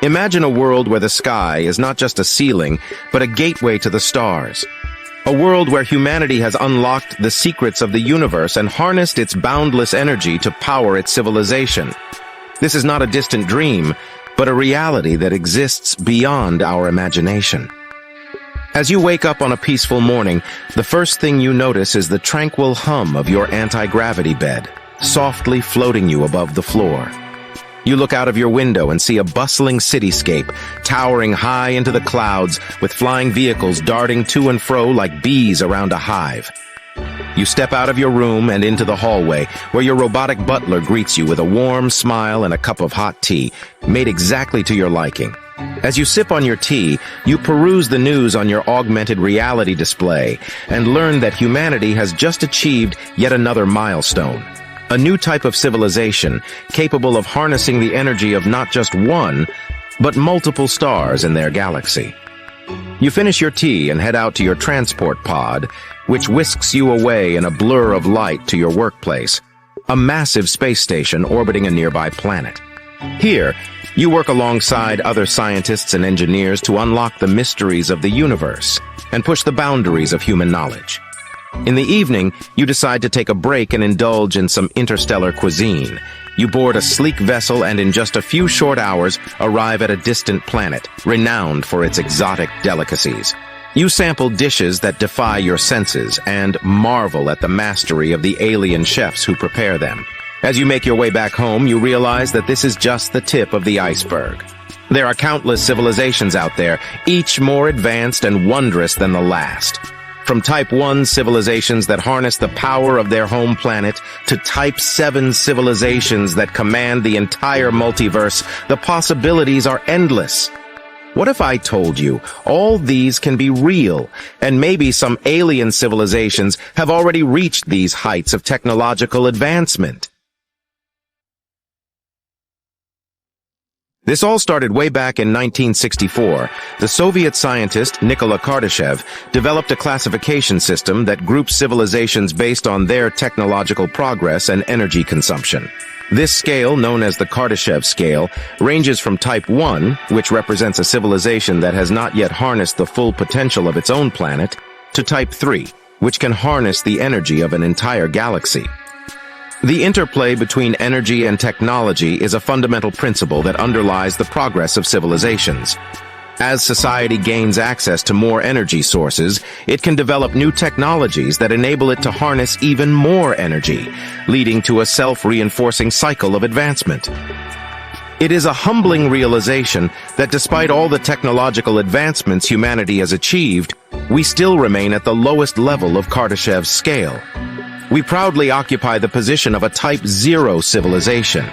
Imagine a world where the sky is not just a ceiling, but a gateway to the stars. A world where humanity has unlocked the secrets of the universe and harnessed its boundless energy to power its civilization. This is not a distant dream, but a reality that exists beyond our imagination. As you wake up on a peaceful morning, the first thing you notice is the tranquil hum of your anti-gravity bed, softly floating you above the floor. You look out of your window and see a bustling cityscape, towering high into the clouds, with flying vehicles darting to and fro like bees around a hive. You step out of your room and into the hallway, where your robotic butler greets you with a warm smile and a cup of hot tea, made exactly to your liking. As you sip on your tea, you peruse the news on your augmented reality display and learn that humanity has just achieved yet another milestone. A new type of civilization capable of harnessing the energy of not just one, but multiple stars in their galaxy. You finish your tea and head out to your transport pod, which whisks you away in a blur of light to your workplace, a massive space station orbiting a nearby planet. Here, you work alongside other scientists and engineers to unlock the mysteries of the universe and push the boundaries of human knowledge. In the evening, you decide to take a break and indulge in some interstellar cuisine. You board a sleek vessel and in just a few short hours arrive at a distant planet, renowned for its exotic delicacies. You sample dishes that defy your senses and marvel at the mastery of the alien chefs who prepare them. As you make your way back home, you realize that this is just the tip of the iceberg. There are countless civilizations out there, each more advanced and wondrous than the last. From Type 1 civilizations that harness the power of their home planet to Type 7 civilizations that command the entire multiverse, the possibilities are endless. What if I told you all these can be real, and maybe some alien civilizations have already reached these heights of technological advancement? This all started way back in 1964. The Soviet scientist Nikola Kardashev developed a classification system that groups civilizations based on their technological progress and energy consumption. This scale, known as the Kardashev scale, ranges from Type 1, which represents a civilization that has not yet harnessed the full potential of its own planet, to Type 3, which can harness the energy of an entire galaxy. The interplay between energy and technology is a fundamental principle that underlies the progress of civilizations. As society gains access to more energy sources, it can develop new technologies that enable it to harness even more energy, leading to a self-reinforcing cycle of advancement. It is a humbling realization that despite all the technological advancements humanity has achieved, we still remain at the lowest level of Kardashev's scale. We proudly occupy the position of a Type 0 civilization.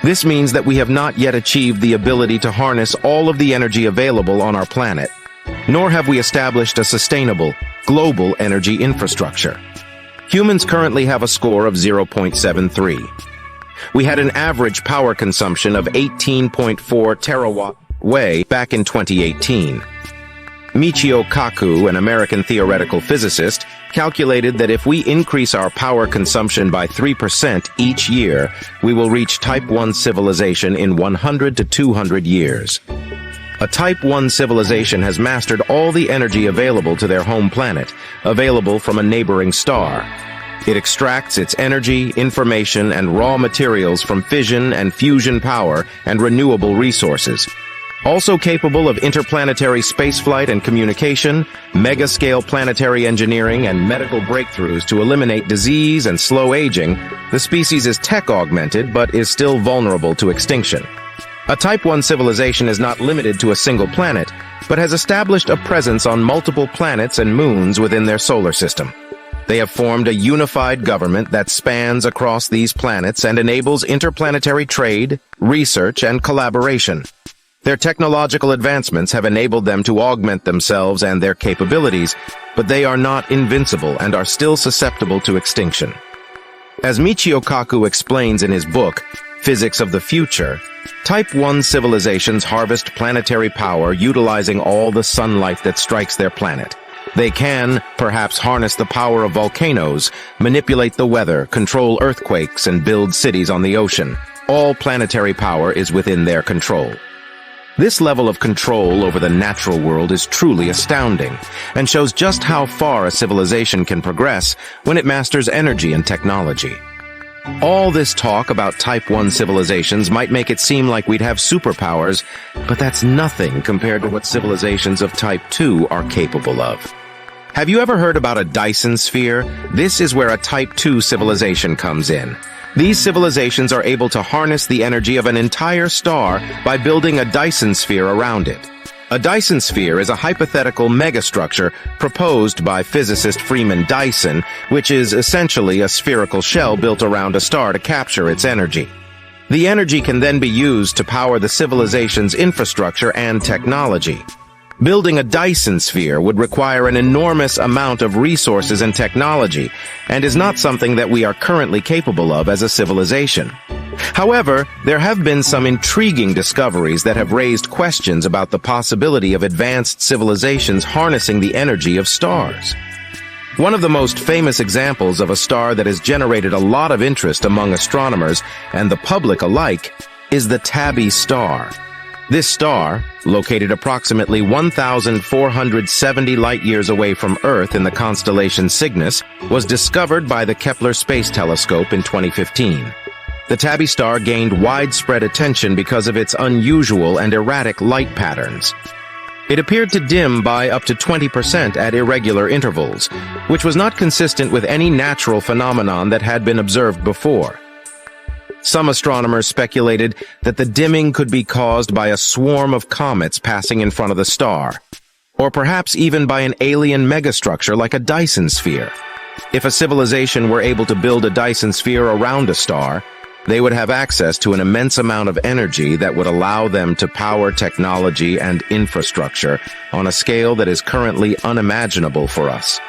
This means that we have not yet achieved the ability to harness all of the energy available on our planet, nor have we established a sustainable, global energy infrastructure. Humans currently have a score of 0.73. We had an average power consumption of 18.4 terawatt-way back in 2018. Michio Kaku, an American theoretical physicist, calculated that if we increase our power consumption by 3% each year, we will reach Type 1 civilization in 100 to 200 years. A Type 1 civilization has mastered all the energy available to their home planet, available from a neighboring star. It extracts its energy, information, and raw materials from fission and fusion power and renewable resources. Also capable of interplanetary spaceflight and communication, mega-scale planetary engineering, and medical breakthroughs to eliminate disease and slow aging, the species is tech-augmented but is still vulnerable to extinction. A Type 1 civilization is not limited to a single planet, but has established a presence on multiple planets and moons within their solar system. They have formed a unified government that spans across these planets and enables interplanetary trade, research, and collaboration. Their technological advancements have enabled them to augment themselves and their capabilities, but they are not invincible and are still susceptible to extinction. As Michio Kaku explains in his book, Physics of the Future, Type 1 civilizations harvest planetary power utilizing all the sunlight that strikes their planet. They can, perhaps, harness the power of volcanoes, manipulate the weather, control earthquakes, and build cities on the ocean. All planetary power is within their control. This level of control over the natural world is truly astounding, and shows just how far a civilization can progress when it masters energy and technology. All this talk about Type 1 civilizations might make it seem like we'd have superpowers, but that's nothing compared to what civilizations of Type 2 are capable of. Have you ever heard about a Dyson sphere? This is where a Type 2 civilization comes in. These civilizations are able to harness the energy of an entire star by building a Dyson sphere around it. A Dyson sphere is a hypothetical megastructure proposed by physicist Freeman Dyson, which is essentially a spherical shell built around a star to capture its energy. The energy can then be used to power the civilization's infrastructure and technology. Building a Dyson sphere would require an enormous amount of resources and technology, and is not something that we are currently capable of as a civilization. However, there have been some intriguing discoveries that have raised questions about the possibility of advanced civilizations harnessing the energy of stars. One of the most famous examples of a star that has generated a lot of interest among astronomers and the public alike is the Tabby star. This star, located approximately 1,470 light-years away from Earth in the constellation Cygnus, was discovered by the Kepler Space Telescope in 2015. The Tabby star gained widespread attention because of its unusual and erratic light patterns. It appeared to dim by up to 20% at irregular intervals, which was not consistent with any natural phenomenon that had been observed before. Some astronomers speculated that the dimming could be caused by a swarm of comets passing in front of the star, or perhaps even by an alien megastructure like a Dyson sphere. If a civilization were able to build a Dyson sphere around a star, they would have access to an immense amount of energy that would allow them to power technology and infrastructure on a scale that is currently unimaginable for us.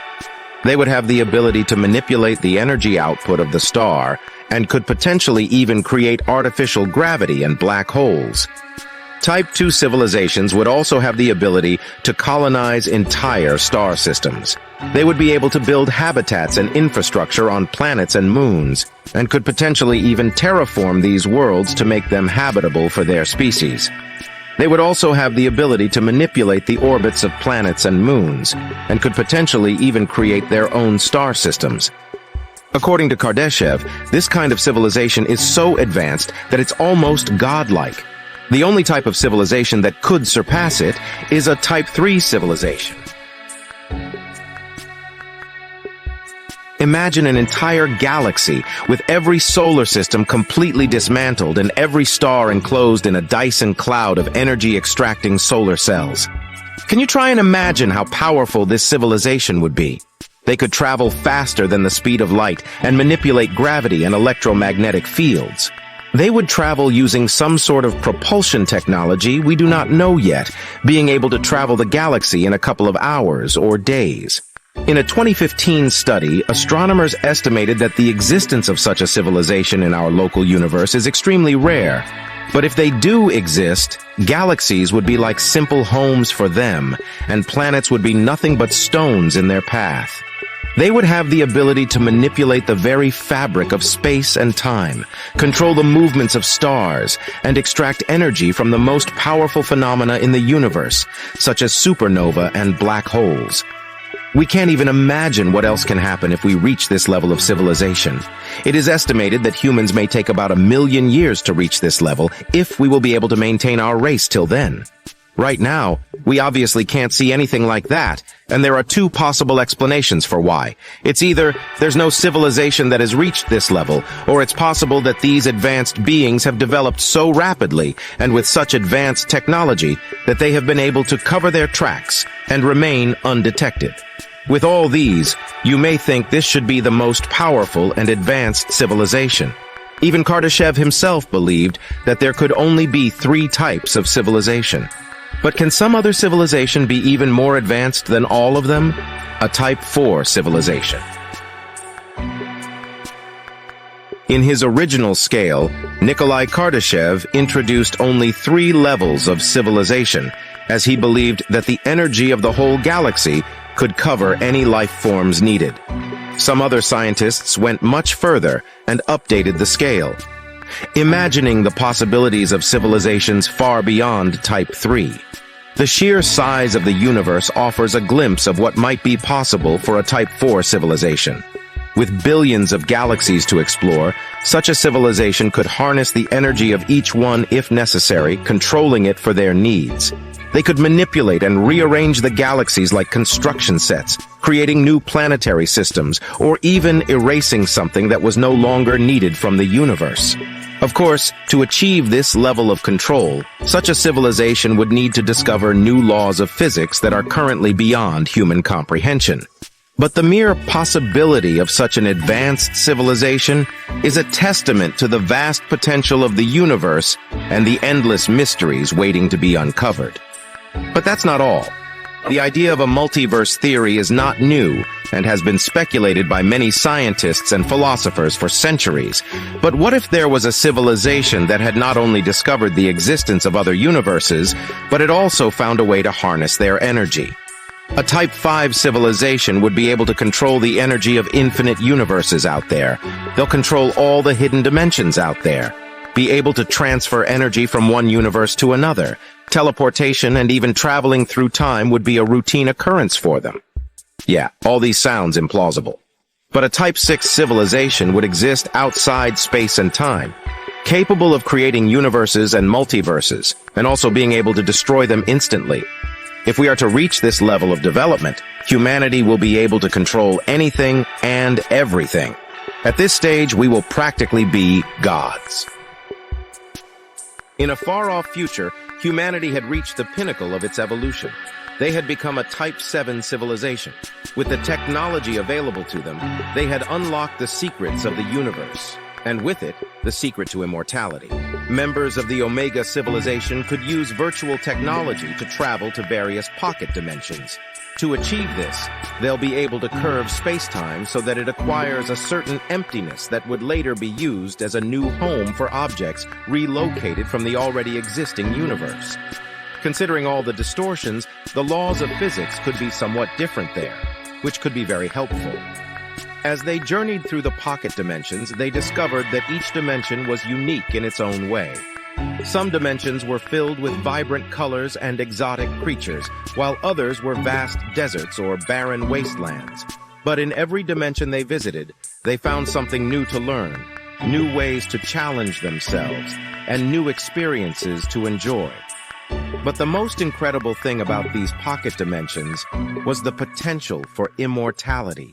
They would have the ability to manipulate the energy output of the star and could potentially even create artificial gravity and black holes. Type 2 civilizations would also have the ability to colonize entire star systems. They would be able to build habitats and infrastructure on planets and moons, and could potentially even terraform these worlds to make them habitable for their species. They would also have the ability to manipulate the orbits of planets and moons, and could potentially even create their own star systems. According to Kardashev, this kind of civilization is so advanced that it's almost godlike. The only type of civilization that could surpass it is a Type 3 civilization. Imagine an entire galaxy with every solar system completely dismantled and every star enclosed in a Dyson cloud of energy-extracting solar cells. Can you try and imagine how powerful this civilization would be? They could travel faster than the speed of light and manipulate gravity and electromagnetic fields. They would travel using some sort of propulsion technology we do not know yet, being able to travel the galaxy in a couple of hours or days. In a 2015 study, astronomers estimated that the existence of such a civilization in our local universe is extremely rare. But if they do exist, galaxies would be like simple homes for them, and planets would be nothing but stones in their path. They would have the ability to manipulate the very fabric of space and time, control the movements of stars, and extract energy from the most powerful phenomena in the universe, such as supernova and black holes. We can't even imagine what else can happen if we reach this level of civilization. It is estimated that humans may take about 1 million years to reach this level, if we will be able to maintain our race till then. Right now, we obviously can't see anything like that, and there are two possible explanations for why. It's either there's no civilization that has reached this level, or it's possible that these advanced beings have developed so rapidly and with such advanced technology that they have been able to cover their tracks and remain undetected. With all these, you may think this should be the most powerful and advanced civilization. Even Kardashev himself believed that there could only be 3 types of civilization. But can some other civilization be even more advanced than all of them? A Type 4 civilization. In his original scale, Nikolai Kardashev introduced only 3 levels of civilization, as he believed that the energy of the whole galaxy could cover any life forms needed. Some other scientists went much further and updated the scale. imagining the possibilities of civilizations far beyond Type 3. The sheer size of the universe offers a glimpse of what might be possible for a Type 4 civilization. With billions of galaxies to explore, such a civilization could harness the energy of each one if necessary, controlling it for their needs. They could manipulate and rearrange the galaxies like construction sets, creating new planetary systems, or even erasing something that was no longer needed from the universe. Of course, to achieve this level of control, such a civilization would need to discover new laws of physics that are currently beyond human comprehension. But the mere possibility of such an advanced civilization is a testament to the vast potential of the universe and the endless mysteries waiting to be uncovered. But that's not all. The idea of a multiverse theory is not new and has been speculated by many scientists and philosophers for centuries. But what if there was a civilization that had not only discovered the existence of other universes, but it also found a way to harness their energy? A Type 5 civilization would be able to control the energy of infinite universes out there. They'll control all the hidden dimensions out there, be able to transfer energy from one universe to another. Teleportation and even traveling through time would be a routine occurrence for them. Yeah, all these sounds implausible. But a Type 6 civilization would exist outside space and time, capable of creating universes and multiverses, and also being able to destroy them instantly. If we are to reach this level of development, humanity will be able to control anything and everything. At this stage, we will practically be gods. In a far-off future, humanity had reached the pinnacle of its evolution. They had become a Type 7 civilization. With the technology available to them, they had unlocked the secrets of the universe, and with it, the secret to immortality. Members of the Omega civilization could use virtual technology to travel to various pocket dimensions. To achieve this, they'll be able to curve space-time so that it acquires a certain emptiness that would later be used as a new home for objects relocated from the already existing universe. Considering all the distortions, the laws of physics could be somewhat different there, which could be very helpful. As they journeyed through the pocket dimensions, they discovered that each dimension was unique in its own way. Some dimensions were filled with vibrant colors and exotic creatures, while others were vast deserts or barren wastelands. But in every dimension they visited, they found something new to learn, new ways to challenge themselves, and new experiences to enjoy. But the most incredible thing about these pocket dimensions was the potential for immortality.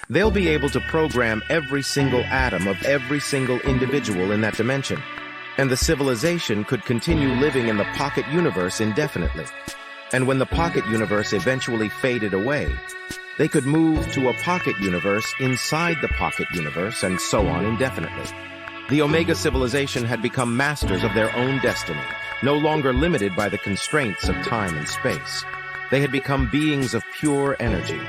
They'll be able to program every single atom of every single individual in that dimension, and the civilization could continue living in the pocket universe indefinitely. And when the pocket universe eventually faded away, they could move to a pocket universe inside the pocket universe, and so on indefinitely. The Omega civilization had become masters of their own destiny, no longer limited by the constraints of time and space. They had become beings of pure energy,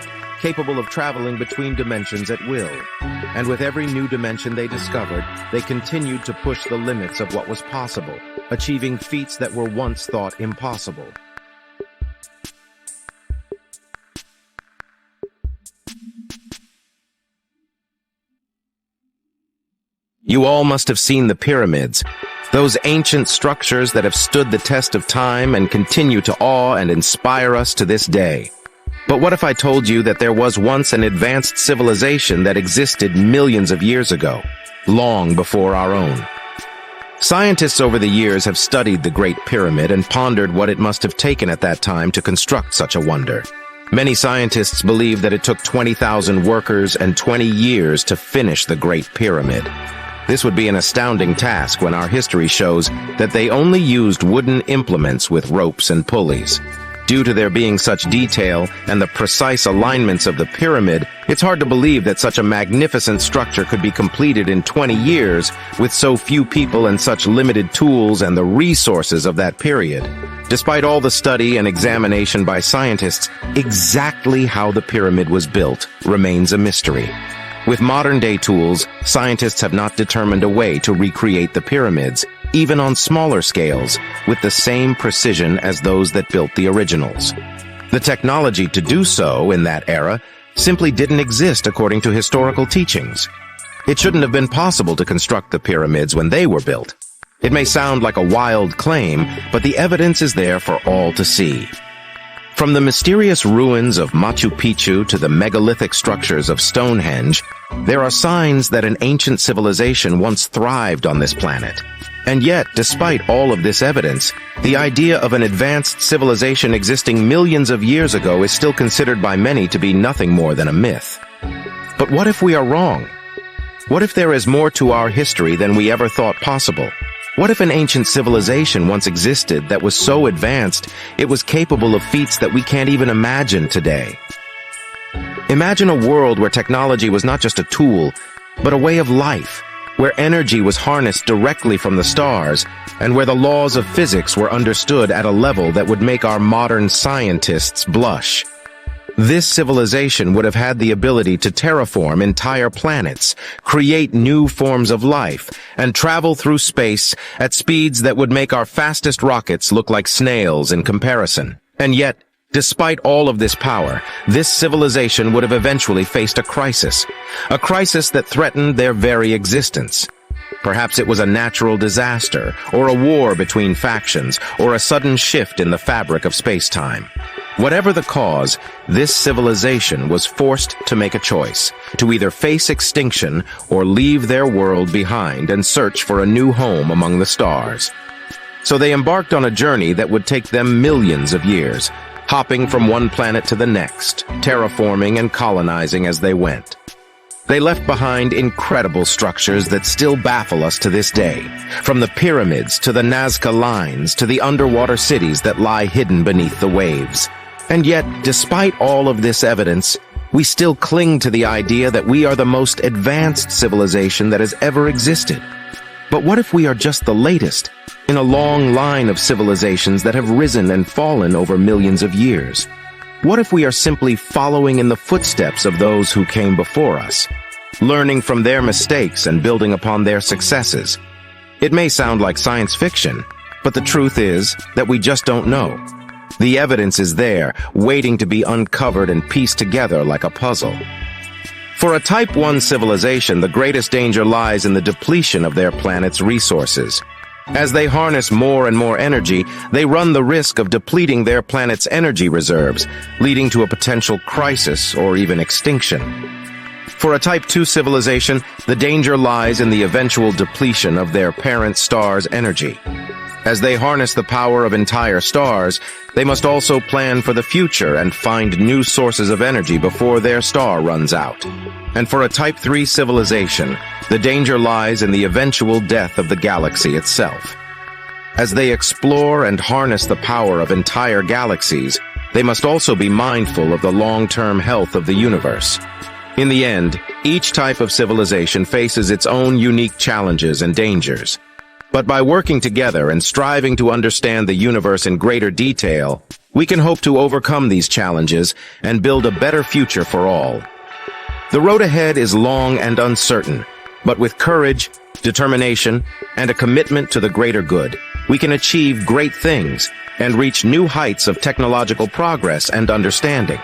capable of traveling between dimensions at will. And with every new dimension they discovered, they continued to push the limits of what was possible, achieving feats that were once thought impossible. You all must have seen the pyramids, those ancient structures that have stood the test of time and continue to awe and inspire us to this day. But what if I told you that there was once an advanced civilization that existed millions of years ago, long before our own? Scientists over the years have studied the Great Pyramid and pondered what it must have taken at that time to construct such a wonder. Many scientists believe that it took 20,000 workers and 20 years to finish the Great Pyramid. This would be an astounding task when our history shows that they only used wooden implements with ropes and pulleys. Due to there being such detail and the precise alignments of the pyramid, it's hard to believe that such a magnificent structure could be completed in 20 years with so few people and such limited tools and the resources of that period. Despite all the study and examination by scientists, exactly how the pyramid was built remains a mystery. With modern-day tools, scientists have not determined a way to recreate the pyramids, even on smaller scales, with the same precision as those that built the originals. The technology to do so in that era simply didn't exist according to historical teachings. It shouldn't have been possible to construct the pyramids when they were built. It may sound like a wild claim, but the evidence is there for all to see. From the mysterious ruins of Machu Picchu to the megalithic structures of Stonehenge, there are signs that an ancient civilization once thrived on this planet. And yet, despite all of this evidence, the idea of an advanced civilization existing millions of years ago is still considered by many to be nothing more than a myth. But what if we are wrong? What if there is more to our history than we ever thought possible? What if an ancient civilization once existed that was so advanced it was capable of feats that we can't even imagine today? Imagine a world where technology was not just a tool, but a way of life, where energy was harnessed directly from the stars, and where the laws of physics were understood at a level that would make our modern scientists blush. This civilization would have had the ability to terraform entire planets, create new forms of life, and travel through space at speeds that would make our fastest rockets look like snails in comparison. And yet, despite all of this power, this civilization would have eventually faced a crisis that threatened their very existence. Perhaps it was a natural disaster, or a war between factions, or a sudden shift in the fabric of space-time. Whatever the cause, this civilization was forced to make a choice, to either face extinction or leave their world behind and search for a new home among the stars. So they embarked on a journey that would take them millions of years, hopping from one planet to the next, terraforming and colonizing as they went. They left behind incredible structures that still baffle us to this day, from the pyramids to the Nazca lines to the underwater cities that lie hidden beneath the waves. And yet, despite all of this evidence, we still cling to the idea that we are the most advanced civilization that has ever existed. But what if we are just the latest in a long line of civilizations that have risen and fallen over millions of years? What if we are simply following in the footsteps of those who came before us, learning from their mistakes and building upon their successes? It may sound like science fiction, but the truth is that we just don't know. The evidence is there, waiting to be uncovered and pieced together like a puzzle. For a Type 1 civilization, the greatest danger lies in the depletion of their planet's resources. As they harness more and more energy, they run the risk of depleting their planet's energy reserves, leading to a potential crisis or even extinction. For a Type 2 civilization, the danger lies in the eventual depletion of their parent star's energy. As they harness the power of entire stars, they must also plan for the future and find new sources of energy before their star runs out. And for a Type 3 civilization, the danger lies in the eventual death of the galaxy itself. As they explore and harness the power of entire galaxies, they must also be mindful of the long-term health of the universe. In the end, each type of civilization faces its own unique challenges and dangers. But by working together and striving to understand the universe in greater detail, we can hope to overcome these challenges and build a better future for all. The road ahead is long and uncertain, but with courage, determination, and a commitment to the greater good, we can achieve great things and reach new heights of technological progress and understanding.